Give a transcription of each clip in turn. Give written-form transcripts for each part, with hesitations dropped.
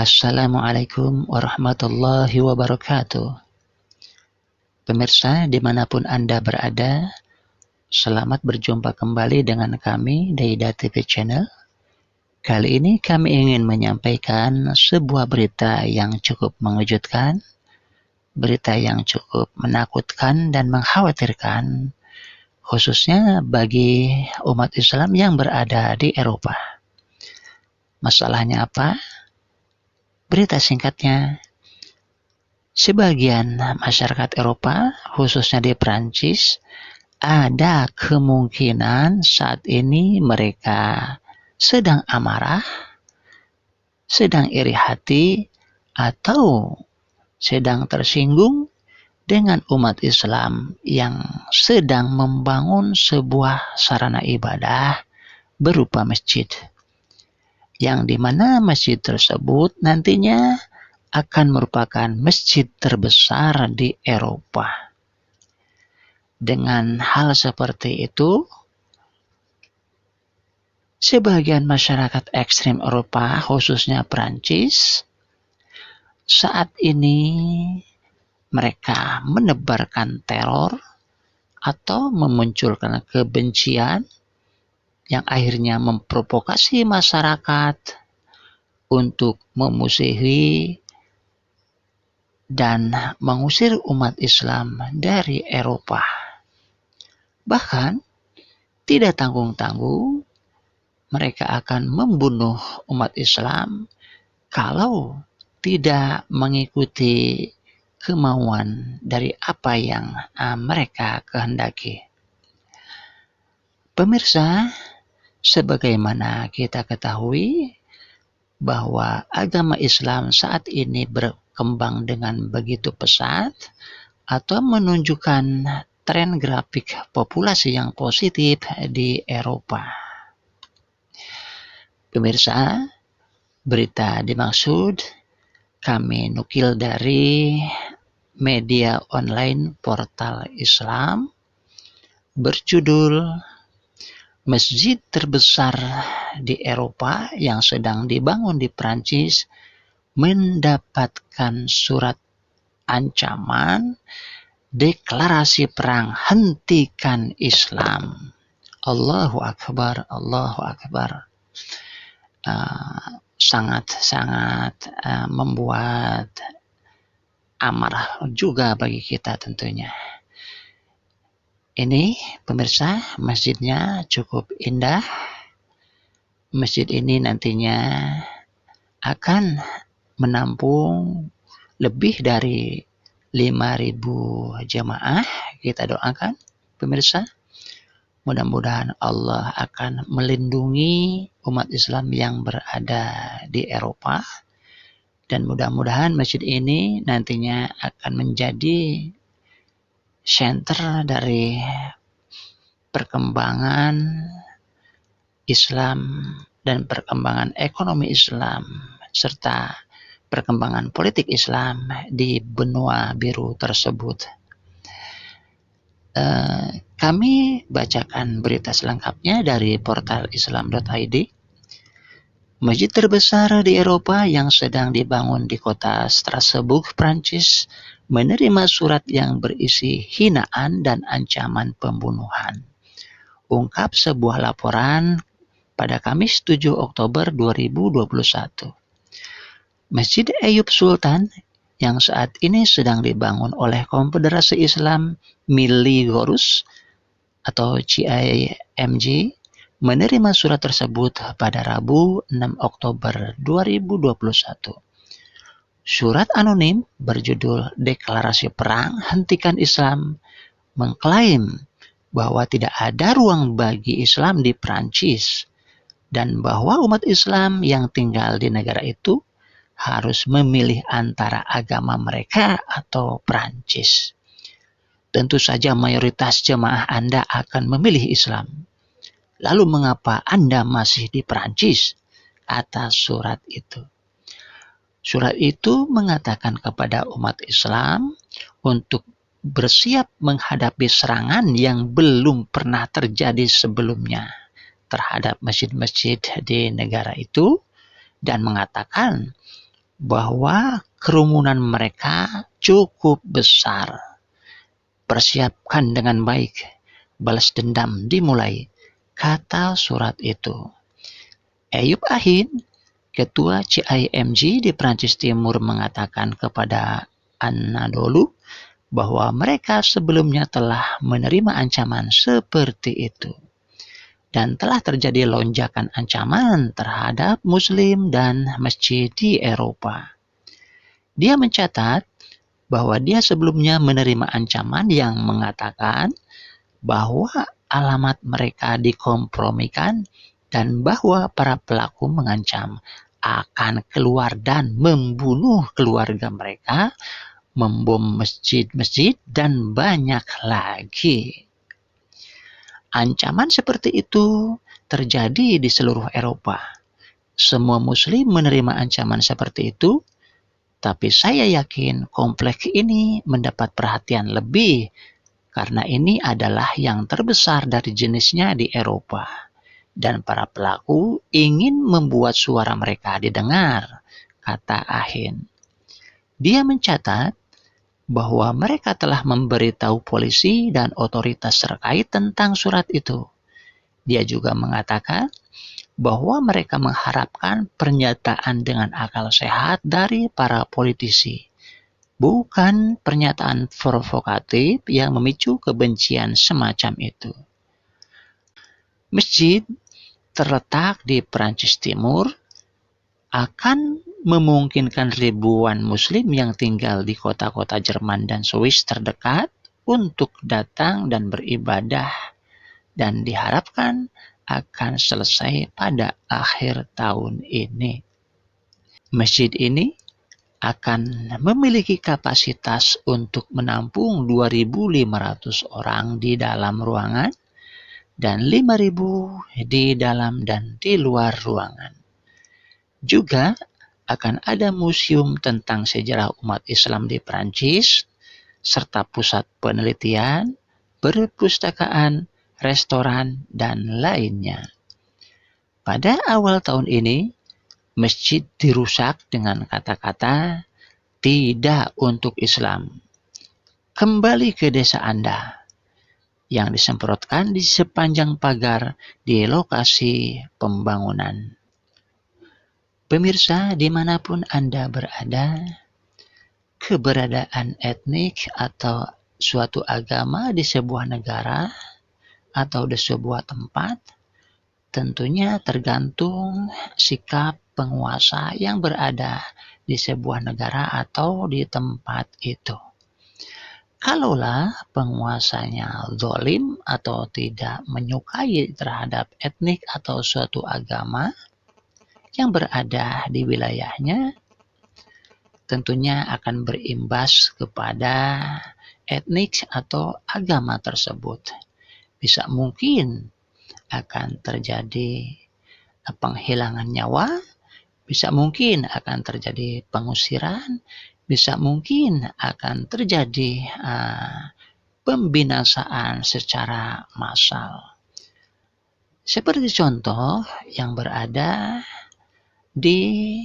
Assalamualaikum warahmatullahi wabarakatuh. Pemirsa dimanapun Anda berada, selamat berjumpa kembali dengan kami Daida TV Channel. Kali ini kami ingin menyampaikan sebuah berita yang cukup mengejutkan, berita yang cukup menakutkan dan mengkhawatirkan, khususnya bagi umat Islam yang berada di Eropa. Masalahnya apa? Berita singkatnya, sebagian masyarakat Eropa, khususnya di Prancis, ada kemungkinan saat ini mereka sedang amarah, sedang iri hati, atau sedang tersinggung dengan umat Islam yang sedang membangun sebuah sarana ibadah berupa masjid, yang dimana masjid tersebut nantinya akan merupakan masjid terbesar di Eropa. Dengan hal seperti itu, sebagian masyarakat ekstrem Eropa, khususnya Prancis, saat ini mereka menebarkan teror atau memunculkan kebencian yang akhirnya memprovokasi masyarakat untuk memusuhi dan mengusir umat Islam dari Eropa. Bahkan tidak tanggung-tanggung mereka akan membunuh umat Islam kalau tidak mengikuti kemauan dari apa yang mereka kehendaki. Pemirsa, sebagaimana kita ketahui bahwa agama Islam saat ini berkembang dengan begitu pesat atau menunjukkan tren grafik populasi yang positif di Eropa. Pemirsa, berita dimaksud kami nukil dari media online portal Islam berjudul Masjid terbesar di Eropa yang sedang dibangun di Prancis mendapatkan surat ancaman deklarasi perang hentikan Islam. Allahu Akbar, Allahu Akbar. Sangat-sangat membuat amarah juga bagi kita tentunya. Ini pemirsa, masjidnya cukup indah. Masjid ini nantinya akan menampung lebih dari 5.000 jamaah. Kita doakan pemirsa, mudah-mudahan Allah akan melindungi umat Islam yang berada di Eropa, dan mudah-mudahan masjid ini nantinya akan menjadi center dari perkembangan Islam dan perkembangan ekonomi Islam serta perkembangan politik Islam di benua biru tersebut. Kami bacakan berita selengkapnya dari portal islam.id. Masjid terbesar di Eropa yang sedang dibangun di kota Strasbourg, Prancis, menerima surat yang berisi hinaan dan ancaman pembunuhan. Ungkap sebuah laporan pada Kamis 7 Oktober 2021. Masjid Eyüp Sultan yang saat ini sedang dibangun oleh Konfederasi Islam Milli Görüş atau CIMG menerima surat tersebut pada Rabu 6 Oktober 2021. Surat anonim berjudul Deklarasi Perang Hentikan Islam mengklaim bahwa tidak ada ruang bagi Islam di Prancis dan bahwa umat Islam yang tinggal di negara itu harus memilih antara agama mereka atau Prancis. Tentu saja mayoritas jemaah Anda akan memilih Islam. Lalu mengapa Anda masih di Prancis? Atas surat itu. Surat itu mengatakan kepada umat Islam untuk bersiap menghadapi serangan yang belum pernah terjadi sebelumnya terhadap masjid-masjid di negara itu, dan mengatakan bahwa kerumunan mereka cukup besar. Persiapkan dengan baik, balas dendam dimulai, kata surat itu. Eyüp Ahin, ketua CIMG di Prancis Timur, mengatakan kepada Anadolu bahwa mereka sebelumnya telah menerima ancaman seperti itu. Dan telah terjadi lonjakan ancaman terhadap Muslim dan masjid di Eropa. Dia mencatat bahwa dia sebelumnya menerima ancaman yang mengatakan bahwa alamat mereka dikompromikan dan bahwa para pelaku mengancam akan keluar dan membunuh keluarga mereka, membom masjid-masjid, dan banyak lagi. Ancaman seperti itu terjadi di seluruh Eropa. Semua Muslim menerima ancaman seperti itu, tapi saya yakin kompleks ini mendapat perhatian lebih karena ini adalah yang terbesar dari jenisnya di Eropa. Dan para pelaku ingin membuat suara mereka didengar, kata Ahin. Dia mencatat bahwa mereka telah memberitahu polisi dan otoritas terkait tentang surat itu. Dia juga mengatakan bahwa mereka mengharapkan pernyataan dengan akal sehat dari para politisi, bukan pernyataan provokatif yang memicu kebencian semacam itu. Masjid terletak di Prancis Timur akan memungkinkan ribuan Muslim yang tinggal di kota-kota Jerman dan Swiss terdekat untuk datang dan beribadah, dan diharapkan akan selesai pada akhir tahun ini. Masjid ini akan memiliki kapasitas untuk menampung 2.500 orang di dalam ruangan dan 5.000 di dalam dan di luar ruangan. Juga akan ada museum tentang sejarah umat Islam di Prancis, serta pusat penelitian, perpustakaan, restoran, dan lainnya. Pada awal tahun ini, masjid dirusak dengan kata-kata "tidak untuk Islam". Kembali ke desa Anda, yang disemprotkan di sepanjang pagar di lokasi pembangunan. Pemirsa, dimanapun Anda berada, keberadaan etnik atau suatu agama di sebuah negara atau di sebuah tempat tentunya tergantung sikap penguasa yang berada di sebuah negara atau di tempat itu. Kalaulah penguasanya zalim atau tidak menyukai terhadap etnik atau suatu agama yang berada di wilayahnya, tentunya akan berimbas kepada etnik atau agama tersebut. Bisa mungkin akan terjadi penghilangan nyawa, bisa mungkin akan terjadi pengusiran, bisa mungkin akan terjadi pembinasaan secara massal. Seperti contoh yang berada di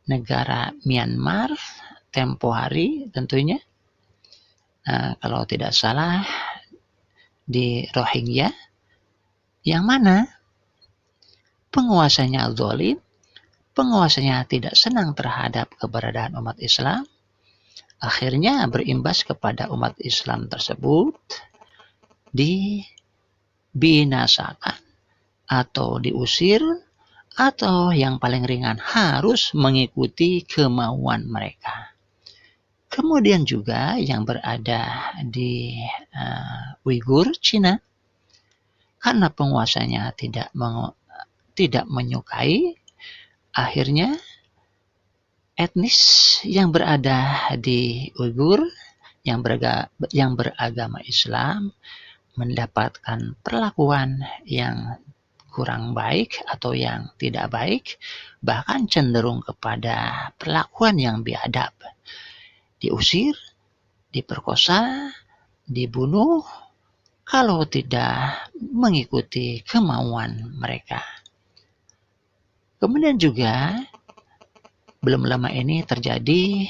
negara Myanmar tempo hari tentunya, kalau tidak salah di Rohingya, yang mana penguasanya zalim, penguasanya tidak senang terhadap keberadaan umat Islam, akhirnya berimbas kepada umat Islam tersebut dibinasakan atau diusir, atau yang paling ringan harus mengikuti kemauan mereka. Kemudian juga yang berada di Uighur, Cina, karena penguasanya tidak menyukai, akhirnya etnis yang berada di Uighur yang beragama Islam mendapatkan perlakuan yang kurang baik atau yang tidak baik, bahkan cenderung kepada perlakuan yang biadab. Diusir, diperkosa, dibunuh, kalau tidak mengikuti kemauan mereka. Kemudian juga belum lama ini terjadi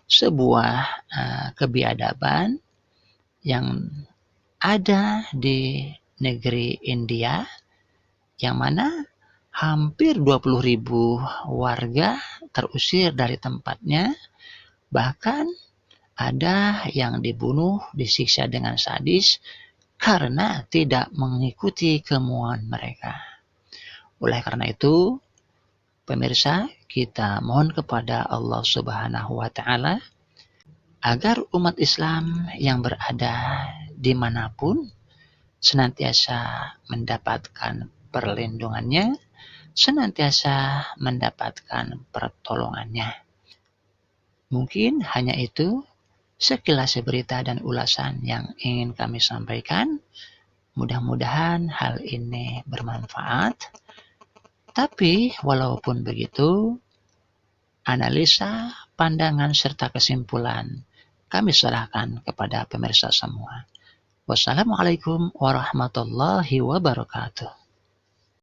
sebuah kebiadaban yang ada di negeri India, yang mana hampir 20.000 warga terusir dari tempatnya, bahkan ada yang dibunuh, disiksa dengan sadis karena tidak mengikuti kemauan mereka. Oleh karena itu, pemirsa, kita mohon kepada Allah Subhanahu wa Ta'ala agar umat Islam yang berada dimanapun senantiasa mendapatkan perlindungannya, senantiasa mendapatkan pertolongannya. Mungkin hanya itu sekilas berita dan ulasan yang ingin kami sampaikan. Mudah-mudahan hal ini bermanfaat. Tapi walaupun begitu, analisa, pandangan, serta kesimpulan kami serahkan kepada pemirsa semua. Wassalamualaikum warahmatullahi wabarakatuh.